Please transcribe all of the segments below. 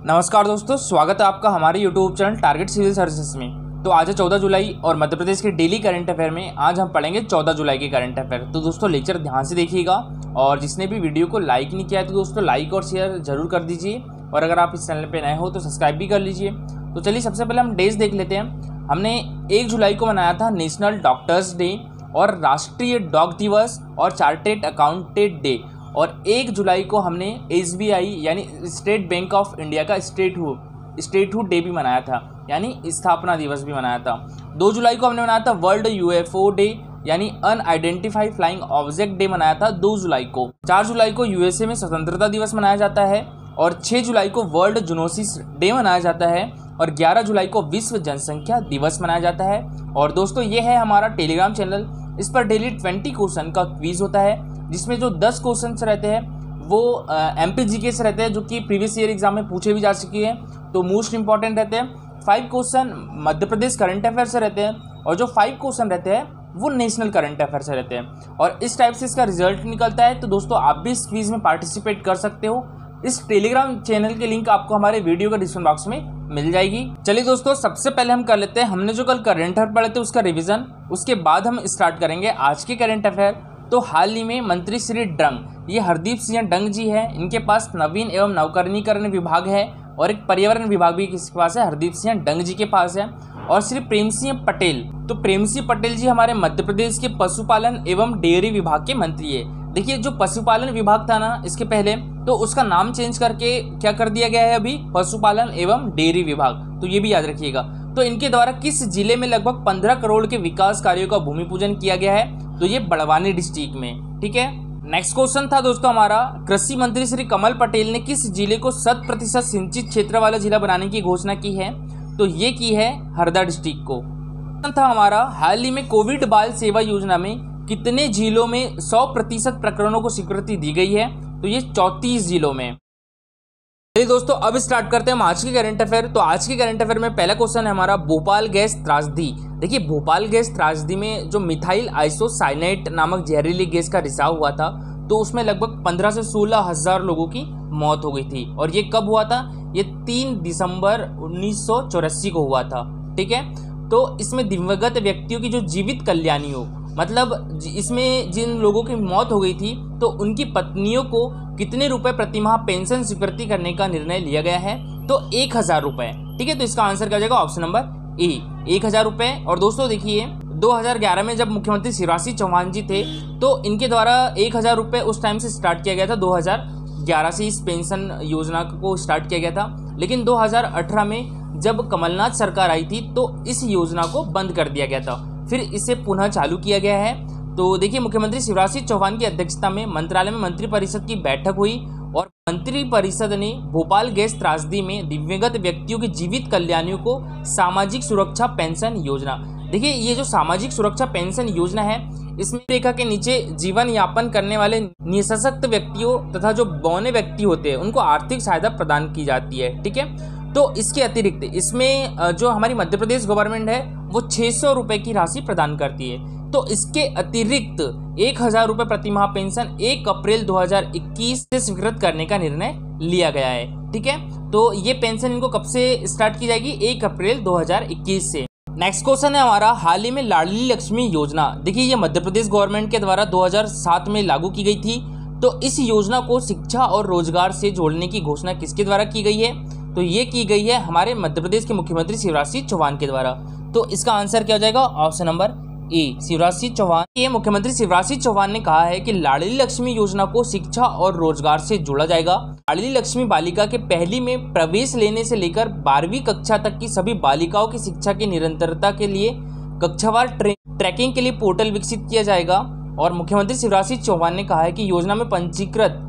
नमस्कार दोस्तों, स्वागत है आपका हमारे YouTube channel Target civil services में। तो आज है 14 जुलाई और मध्य प्रदेश के डेली करंट अफेयर में आज हम पढ़ेंगे 14 जुलाई के करंट अफेयर। तो दोस्तों लेक्चर ध्यान से देखिएगा और जिसने भी वीडियो को लाइक नहीं किया है तो दोस्तों लाइक और शेयर जरूर कर दीजिए, और अगर आप इस चैनल पर नए हो तो सब्सक्राइब भी कर लीजिए। तो चलिए सबसे पहले हम डेज देख लेते हैं। हमने 1 जुलाई को मनाया था नेशनल डॉक्टर्स डे और राष्ट्रीय डॉग दिवस और चार्टेड अकाउंटेंट डे, और 1 जुलाई को हमने SBI यानी स्टेट बैंक ऑफ इंडिया का स्टेटहुड डे भी मनाया था, यानी स्थापना दिवस भी मनाया था। 2 जुलाई को हमने मनाया था वर्ल्ड UFO डे यानी अनआइडेंटिफाइड फ्लाइंग ऑब्जेक्ट डे मनाया था 2 जुलाई को। 4 जुलाई को USA में स्वतंत्रता दिवस मनाया जाता है, और 6 जुलाई को वर्ल्ड जूनोसिस डे मनाया जाता है, और 11 जुलाई को विश्व जनसंख्या दिवस मनाया जाता है। और दोस्तों ये है हमारा टेलीग्राम चैनल, इस पर डेली 20 क्वेश्चन का क्विज होता है, जिसमें जो 10 क्वेश्चन रहते हैं वो MPGK से रहते हैं, जो कि प्रीवियस ईयर एग्जाम में पूछे भी जा चुके हैं, तो मोस्ट इंपॉर्टेंट रहते हैं। 5 question Madhya Pradesh current affair से रहते हैं, और जो 5 क्वेश्चन रहते हैं वो नेशनल करंट अफेयर से रहते हैं, और इस टाइप से इसका रिजल्ट निकलता है। तो दोस्तों आप भी इस क्विज में पार्टिसिपेट कर सकते हो। इस टेलीग्राम चैनल के लिंक आपको हमारे वीडियो के डिस्क्रिप्शन बॉक्स में मिल जाएगी। चलिए दोस्तों सबसे पहले हम कर लेते हैं, हमने जो कल करंट अफेयर पढ़े थे उसका रिवीजन, उसके बाद हम स्टार्ट करेंगे आज के करंट अफेयर। तो हाल ही में मंत्री श्री डंग, ये हरदीप सिंह डंग जी हैं, इनके पास नवीन एवं नवकरणीकरण विभाग है, और एक पर्यावरण विभाग भी किसके पास है, हरदीप सिंह डंग जी के पास है। और श्री प्रेम सिंह पटेल, तो प्रेम सिंह पटेल जी हमारे मध्य प्रदेश के पशुपालन एवं डेयरी विभाग के मंत्री है। देखिए जो पशुपालन विभाग था ना इसके पहले, तो उसका नाम चेंज करके क्या कर दिया गया है अभी, पशुपालन एवं डेयरी विभाग, तो ये भी याद रखिएगा। तो इनके द्वारा किस जिले में लगभग 15 करोड़ के विकास कार्यों का भूमि पूजन किया गया है, तो ये बड़वानी डिस्ट्रिक्ट में, ठीक है। नेक्स्ट क्वेश्चन था दोस्तों हमारा, कृषि मंत्री श्री कमल पटेल ने किस जिले को 100% सिंचित क्षेत्र वाला जिला बनाने की घोषणा की है, तो ये की है हरदा डिस्ट्रिक्ट को। था हमारा, हाल ही में कोविड बाल सेवा योजना में कितने जिलों में 100% प्रकरणों को स्वीकृति दी गई है, तो ये 34 जिलों में। चलिए दोस्तों अब स्टार्ट करते हैं हम आज के करंट अफेयर। तो आज के करंट अफेयर में पहला क्वेश्चन है हमारा, भोपाल गैस त्रासदी। देखिए भोपाल गैस त्रासदी में जो मिथाइल आइसोसाइनेट नामक जहरीली गैस का रिसाव हुआ था, तो उसमें लगभग 15 से 16 हज़ार लोगों की मौत हो गई थी, और ये कब हुआ था, ये 3 दिसंबर 1984 को हुआ था, ठीक है। तो इसमें दिवंगत व्यक्तियों की जो जीवित कल्याणी हो, मतलब इसमें जिन लोगों की मौत हो गई थी तो उनकी पत्नियों को कितने रुपए प्रतिमाह पेंशन स्वीकृति करने का निर्णय लिया गया है, तो 1000 रुपये, ठीक है। तो इसका आंसर क्या जाएगा, ऑप्शन नंबर ए, 1000 रुपये। और दोस्तों देखिए 2011 में जब मुख्यमंत्री शिवराज सिंह चौहान जी थे, तो इनके द्वारा 1000 रुपये उस टाइम से स्टार्ट किया गया था, 2011 से इस पेंशन योजना को स्टार्ट किया गया था। लेकिन 2018 में जब कमलनाथ सरकार आई थी तो इस योजना को बंद कर दिया गया था, फिर इसे पुनः चालू किया गया है। तो देखिए मुख्यमंत्री शिवराज सिंह चौहान की अध्यक्षता में मंत्रालय में मंत्रिपरिषद की बैठक हुई, और मंत्रिपरिषद ने भोपाल गैस त्रासदी में दिव्यांगत व्यक्तियों की जीवित कल्याणियों को सामाजिक सुरक्षा पेंशन योजना, देखिए ये जो सामाजिक सुरक्षा पेंशन योजना है, इसमें रेखा के नीचे जीवन यापन करने वाले निःसशक्त व्यक्तियों तथा जो बौने व्यक्ति होते हैं उनको आर्थिक सहायता प्रदान की जाती है, ठीक है। तो इसके अतिरिक्त इसमें जो हमारी मध्य प्रदेश गवर्नमेंट है वो 600 रुपये की राशि प्रदान करती है। तो इसके अतिरिक्त 1000 रुपये प्रतिमाह पेंशन 1 अप्रैल 2021 से स्वीकृत करने का निर्णय लिया गया है, ठीक है। तो ये पेंशन इनको कब से स्टार्ट की जाएगी, 1 अप्रैल 2021 से। नेक्स्ट क्वेश्चन है हमारा, हाल ही में लाडली लक्ष्मी योजना, देखिए ये मध्य प्रदेश गवर्नमेंट के द्वारा 2007 में लागू की गई थी। तो इस योजना को शिक्षा और रोजगार से जोड़ने की घोषणा किसके द्वारा की गई है, तो ये की गई है हमारे मध्य प्रदेश के मुख्यमंत्री शिवराज सिंह चौहान के द्वारा। तो इसका आंसर क्या हो जाएगा, option number A, Shivraj Singh Chouhan. ये मुख्यमंत्री शिवराज सिंह चौहान ने कहा है कि लाडली लक्ष्मी योजना को शिक्षा और रोजगार से जोड़ा जाएगा। लाडली लक्ष्मी बालिका के पहली में प्रवेश लेने से लेकर 12वीं कक्षा तक की सभी बालिकाओं की शिक्षा की निरंतरता के लिए कक्षावार ट्रैकिंग के लिए पोर्टल विकसित किया जाएगा। और मुख्यमंत्री शिवराज सिंह चौहान ने कहा है कि योजना में पंजीकृत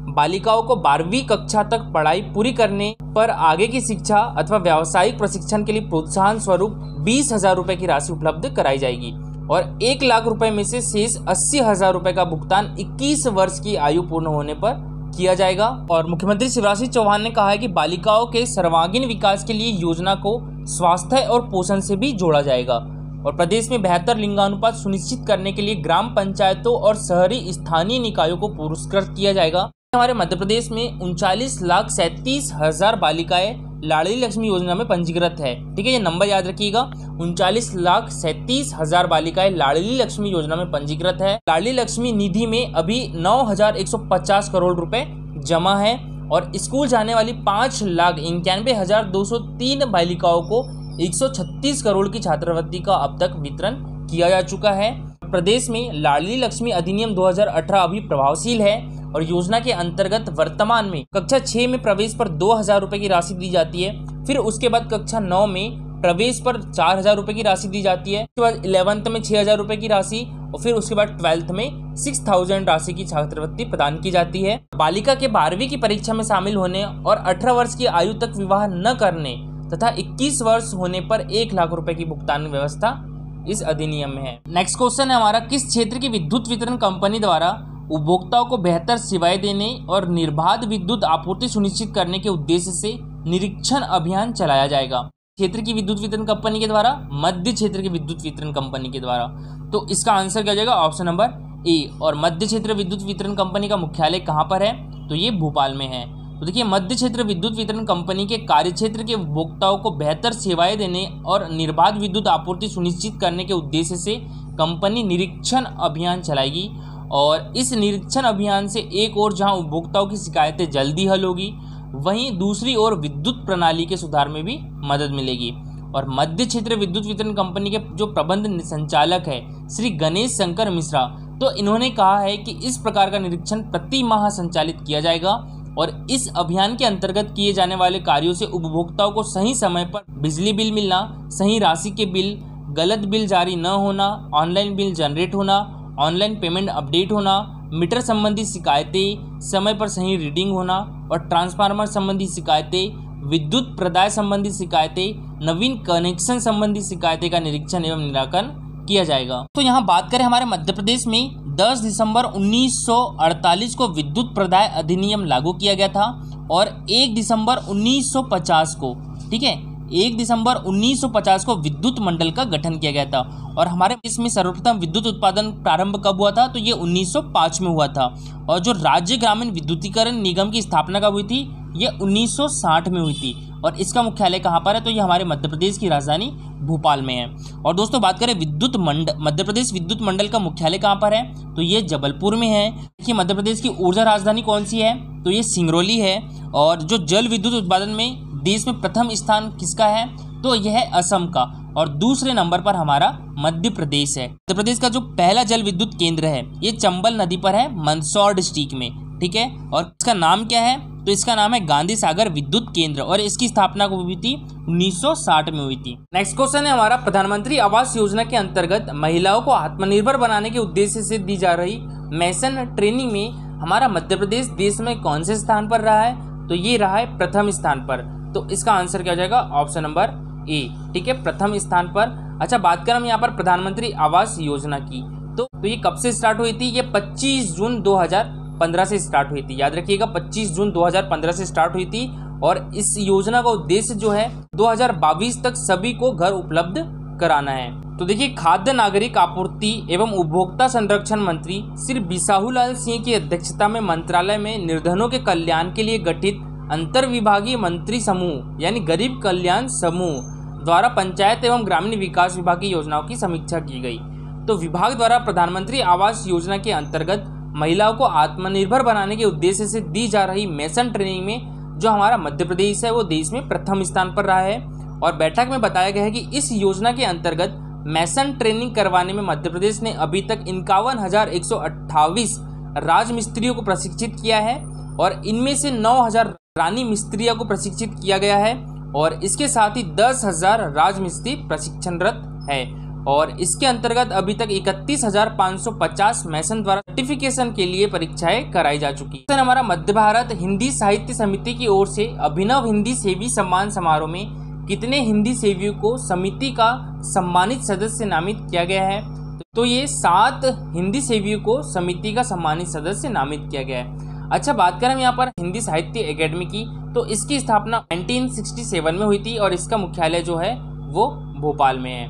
बालिकाओं को 12वीं कक्षा तक पढ़ाई पूरी करने पर आगे की शिक्षा अथवा व्यावसायिक प्रशिक्षण के लिए प्रोत्साहन स्वरूप 20,000 रुपये की राशि उपलब्ध कराई जाएगी, और 1 लाख रुपए में से शेष 80,000 रुपये का भुगतान 21 वर्ष की आयु पूर्ण होने पर किया जाएगा। और मुख्यमंत्री शिवराज सिंह चौहान ने कहा है कि बालिकाओं के सर्वांगीण विकास के लिए योजना को स्वास्थ्य और पोषण से भी जोड़ा जाएगा, और प्रदेश में बेहतर लिंगानुपात सुनिश्चित करने के लिए ग्राम पंचायतों और शहरी स्थानीय निकायों को पुरस्कृत किया जाएगा। हमारे मध्य प्रदेश में 39,37,000 बालिकाएं लाडली लक्ष्मी योजना में पंजीकृत है। ठीक है, ये नंबर याद रखिएगा, 39,37,000 बालिकाएं लाडली लक्ष्मी योजना में पंजीकृत है। लाडली लक्ष्मी निधि में अभी 9,150 करोड़ रुपए जमा है और स्कूल जाने वाली 5,91,203 बालिकाओं को 136 करोड़ की छात्रवृत्ति का अब तक वितरण किया जा चुका है। प्रदेश में लाडली लक्ष्मी अधिनियम 2018 अभी प्रभावशील है और योजना के अंतर्गत वर्तमान में कक्षा 6 में प्रवेश पर 2,000 रुपए की राशि दी जाती है। फिर उसके बाद कक्षा 9 में प्रवेश पर 4,000 रुपए की राशि दी जाती है। उसके बाद 11th में 6,000 रुपए की राशि और फिर उसके बाद 12th में 6,000 राशि की छात्रवृत्ति प्रदान की जाती है। बालिका के 12वीं की परीक्षा में शामिल होने और 18 वर्ष की आयु तक विवाह न करने तथा 21 वर्ष होने पर 1 लाख रुपए की भुगतान व्यवस्था इस अधिनियम में है। नेक्स्ट क्वेश्चन है हमारा, किस क्षेत्र की विद्युत वितरण कंपनी द्वारा उपभोक्ताओं को बेहतर सेवाएं देने और निर्बाध विद्युत आपूर्ति सुनिश्चित करने के उद्देश्य से निरीक्षण अभियान चलाया जाएगा? क्षेत्र की विद्युत वितरण कंपनी के द्वारा, मध्य क्षेत्र की विद्युत वितरण कंपनी के द्वारा। तो इसका आंसर क्या हो जाएगा? ऑप्शन नंबर ए। और मध्य क्षेत्र विद्युत वितरण कंपनी का मुख्यालय कहाँ पर है? तो ये भोपाल में है। तो देखिए, मध्य क्षेत्र विद्युत वितरण कंपनी के कार्यक्षेत्र के उपभोक्ताओं को बेहतर सेवाएं देने और निर्बाध विद्युत आपूर्ति सुनिश्चित करने के उद्देश्य से कंपनी निरीक्षण अभियान चलाएगी और इस निरीक्षण अभियान से एक ओर जहां उपभोक्ताओं की शिकायतें जल्दी हल होगी, वहीं दूसरी ओर विद्युत प्रणाली के सुधार में भी मदद मिलेगी। और मध्य क्षेत्र विद्युत वितरण कंपनी के जो प्रबंध संचालक है श्री गणेश शंकर मिश्रा, तो इन्होंने कहा है कि इस प्रकार का निरीक्षण प्रति माह संचालित किया जाएगा और इस अभियान के अंतर्गत किए जाने वाले कार्यों से उपभोक्ताओं को सही समय पर बिजली बिल मिलना, सही राशि के बिल, गलत बिल जारी न होना, ऑनलाइन बिल जनरेट होना, ऑनलाइन पेमेंट अपडेट होना, मीटर संबंधी शिकायतें समय पर सही रीडिंग होना और ट्रांसफार्मर संबंधी शिकायतें, विद्युत प्रदाय संबंधी शिकायतें, नवीन कनेक्शन संबंधी शिकायतें का निरीक्षण एवं निराकरण किया जाएगा। तो यहाँ बात करें हमारे मध्य प्रदेश में 10 दिसंबर 1948 को विद्युत प्रदाय अधिनियम लागू किया गया था और 1 दिसंबर 1950 को, ठीक है, 1 दिसंबर 1950 को विद्युत मंडल का गठन किया गया था। और हमारे देश में सर्वप्रथम विद्युत उत्पादन प्रारंभ कब हुआ था? तो ये 1905 में हुआ था। और जो राज्य ग्रामीण विद्युतीकरण निगम की स्थापना कब हुई थी? ये 1960 में हुई थी। और इसका मुख्यालय कहाँ पर है? तो ये हमारे मध्य प्रदेश की राजधानी भोपाल में है। और दोस्तों बात करें मध्य प्रदेश विद्युत मंडल का मुख्यालय कहाँ पर है? तो ये जबलपुर में है। देखिए, मध्य प्रदेश की ऊर्जा राजधानी कौन सी है? तो ये सिंगरौली है। और जो जल विद्युत उत्पादन में देश में प्रथम स्थान किसका है? तो यह है असम का। और दूसरे नंबर पर हमारा मध्य प्रदेश है। मध्य प्रदेश का जो पहला जल विद्युत केंद्र है ये चंबल नदी पर है, मंदसौर डिस्ट्रिक्ट में, ठीक है। और इसका नाम क्या है? तो इसका नाम है गांधी सागर विद्युत केंद्र और इसकी स्थापना को हुई थी 1960 में हुई थी। नेक्स्ट क्वेश्चन है हमारा, प्रधानमंत्री आवास योजना के अंतर्गत महिलाओं को आत्मनिर्भर बनाने के उद्देश्य से दी जा रही मेसन ट्रेनिंग में हमारा मध्य प्रदेश देश में कौन से स्थान पर रहा है? तो ये रहा है प्रथम स्थान पर। तो इसका आंसर क्या हो जाएगा? ऑप्शन नंबर ए, ठीक है, प्रथम स्थान पर। अच्छा, बात करें हम यहाँ पर प्रधानमंत्री आवास योजना की, तो ये कब से स्टार्ट हुई थी? ये 25 जून 2015 से स्टार्ट हुई थी। याद रखिएगा, 25 जून 2015 से स्टार्ट हुई थी। और इस योजना का उद्देश्य जो है 2022 तक सभी को घर उपलब्ध कराना है। तो देखिए, खाद्य नागरिक आपूर्ति एवं उपभोक्ता संरक्षण मंत्री श्री बिसाहूलाल सिंह की अध्यक्षता में मंत्रालय में निर्धनों के कल्याण के लिए गठित अंतर विभागीय मंत्री समूह यानी गरीब कल्याण समूह द्वारा पंचायत एवं ग्रामीण विकास विभाग की योजनाओं की समीक्षा की गई। तो विभाग द्वारा प्रधानमंत्री आवास योजना के अंतर्गत महिलाओं को आत्मनिर्भर बनाने के उद्देश्य से दी जा रही मेसन ट्रेनिंग में जो हमारा मध्य प्रदेश है वो देश में प्रथम स्थान पर रहा है। और बैठक में बताया गया है कि इस योजना के अंतर्गत मेसन ट्रेनिंग करवाने में मध्य प्रदेश ने अभी तक 51,128 राजमिस्त्रियों को प्रशिक्षित किया है और इनमें से 9,000 रानी मिस्त्रियों को प्रशिक्षित किया गया है और इसके साथ ही 10,000 राजमिस्त्री प्रशिक्षणरत है। और इसके अंतर्गत अभी तक 31,550 मेसन द्वारा सर्टिफिकेशन के लिए परीक्षाएं कराई जा चुकी है। हमारा मध्य भारत हिंदी साहित्य समिति की ओर से अभिनव हिंदी सेवी सम्मान समारोह में कितने हिंदी सेवियों को समिति का सम्मानित सदस्य नामित किया गया है? तो ये 7 हिंदी सेवियों को समिति का सम्मानित सदस्य नामित किया गया है। अच्छा, बात करें हम यहाँ पर हिंदी साहित्य एकेडमी की, तो इसकी स्थापना 1967 में हुई थी और इसका मुख्यालय जो है वो भोपाल में है।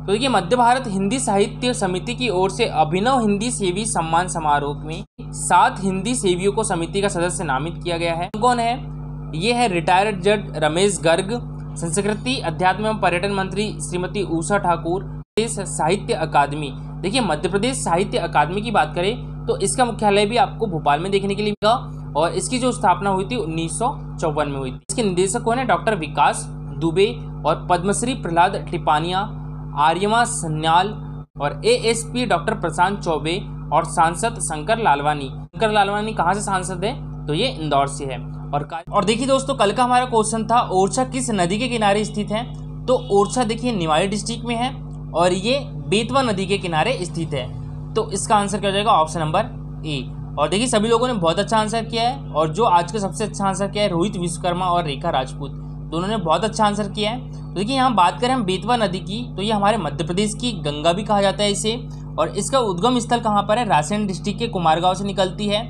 तो देखिए मध्य भारत हिंदी साहित्य समिति की ओर से अभिनव हिंदी सेवी सम्मान समारोह में 7 हिंदी सेवियों को समिति का सदस्य नामित किया गया है। कौन है? ये है रिटायर्ड जज रमेश गर्ग, संस्कृति अध्यात्म एवं पर्यटन मंत्री श्रीमती उषा ठाकुर, साहित्य अकादमी। देखिए मध्य प्रदेश साहित्य अकादमी की बात करें तो इसका मुख्यालय भी आपको भोपाल में देखने के लिए मिलेगा और इसकी जो स्थापना हुई थी 1954 में हुई थी। इसके निदेशक कौन है? डॉक्टर विकास दुबे और पद्मश्री प्रहलाद टिपानिया, आर्यमा सन्याल और एएसपी डॉक्टर प्रशांत चौबे और सांसद शंकर लालवानी। शंकर लालवानी कहाँ से सांसद है? तो ये इंदौर से है। और देखिए दोस्तों कल का हमारा क्वेश्चन था ओरछा किस नदी के किनारे स्थित है? तो ओरछा देखिए निवाड़ी डिस्ट्रिक्ट में है और ये बेतवा नदी के किनारे स्थित है। तो इसका आंसर क्या हो जाएगा? ऑप्शन नंबर ए। और देखिए सभी लोगों ने बहुत अच्छा आंसर किया है और जो आज का सबसे अच्छा आंसर किया है रोहित विश्वकर्मा और रेखा राजपूत, दोनों ने बहुत अच्छा आंसर किया है। तो देखिए यहाँ बात करें हम बेतवा नदी की तो ये हमारे मध्य प्रदेश की गंगा भी कहा जाता है इसे, और इसका उद्गम स्थल कहाँ पर है? रायसेन डिस्ट्रिक्ट के कुमारगांव से निकलती है।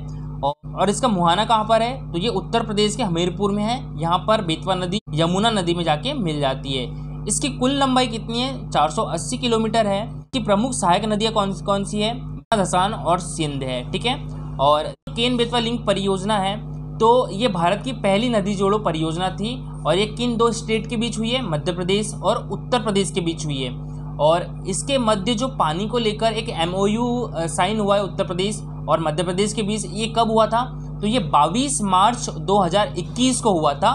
और इसका मुहाना कहाँ पर है? तो ये उत्तर प्रदेश के हमीरपुर में है। यहाँ पर बेतवा नदी यमुना नदी में जाके मिल जाती है। इसकी कुल लंबाई कितनी है? 480 किलोमीटर है। इसकी प्रमुख सहायक नदियाँ कौन सी है? धसान और सिंध है। ठीक है। और केन बेतवा लिंक परियोजना है तो ये भारत की पहली नदी जोड़ो परियोजना थी और ये किन 2 स्टेट के बीच हुई है? मध्य प्रदेश और उत्तर प्रदेश के बीच हुई है। और इसके मध्य जो पानी को लेकर एक MOU साइन हुआ है उत्तर प्रदेश और मध्य प्रदेश के बीच, ये कब हुआ था? तो ये 22 मार्च 2021 को हुआ था,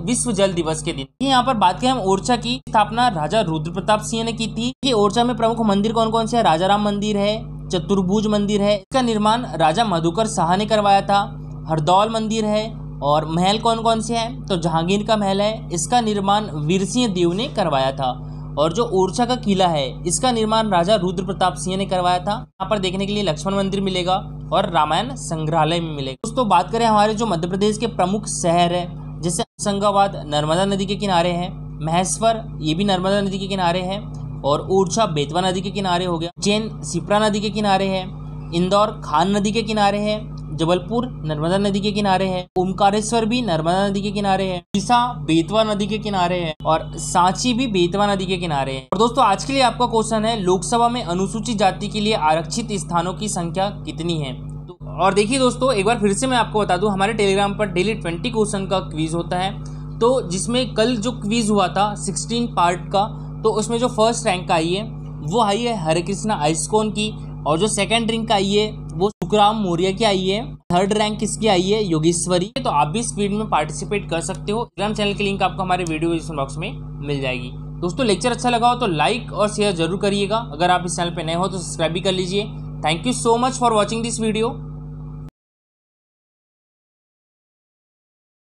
विश्व जल दिवस के दिन। यहाँ पर बात करें हम ओरछा की स्थापना राजा रुद्र प्रताप सिंह ने की थी। ये ओरछा में प्रमुख मंदिर कौन कौन से है? राजाराम मंदिर है, चतुर्भुज मंदिर है, इसका निर्माण राजा मधुकर शाह ने करवाया था। हरदौल मंदिर है और महल कौन कौन से हैं? तो जहांगीर का महल है, इसका निर्माण वीर सिंह देव ने करवाया था। और जो ओरछा का किला है इसका निर्माण राजा रुद्र प्रताप सिंह ने करवाया था। यहाँ पर देखने के लिए लक्ष्मण मंदिर मिलेगा और रामायण संग्रहालय में मिलेगा। दोस्तों बात करें हमारे जो मध्य प्रदेश के प्रमुख शहर है, जैसे होशंगाबाद नर्मदा नदी के किनारे है, महेश्वर ये भी नर्मदा नदी के किनारे है, और ओरछा बेतवा नदी के किनारे हो गया, उज्जैन शिप्रा नदी के किनारे है, इंदौर खान नदी के किनारे है, जबलपुर नर्मदा नदी के किनारे है, ओमकारेश्वर भी नर्मदा नदी के किनारे है, उड़ीसा बेतवा नदी के किनारे है और सांची भी बेतवा नदी के किनारे है। और दोस्तों आज के लिए आपका क्वेश्चन है लोकसभा में अनुसूचित जाति के लिए आरक्षित स्थानों की संख्या कितनी है? तो और देखिए दोस्तों एक बार फिर से मैं आपको बता दूं हमारे टेलीग्राम पर डेली 20 क्वेश्चन का क्विज होता है, तो जिसमें कल जो क्विज हुआ था 16 पार्ट का, तो उसमें जो फर्स्ट रैंक आई है वो आई है हरे कृष्णा आइस्कॉन की, और जो सेकंड रैंक आई है वो सुखराम मौर्य की आई है, थर्ड रैंक किसकी आई है? योगेश्वरी। तो आप भी इस फील्ड में पार्टिसिपेट कर सकते हो। टेलीग्राम चैनल की लिंक आपको हमारे वीडियो डिस्क्रिप्शन बॉक्स में मिल जाएगी। दोस्तों लेक्चर अच्छा लगा हो तो लाइक और शेयर जरूर करिएगा। अगर आप इस चैनल पर नए हो तो सब्सक्राइब भी कर लीजिए। Thank you so much for watching this video.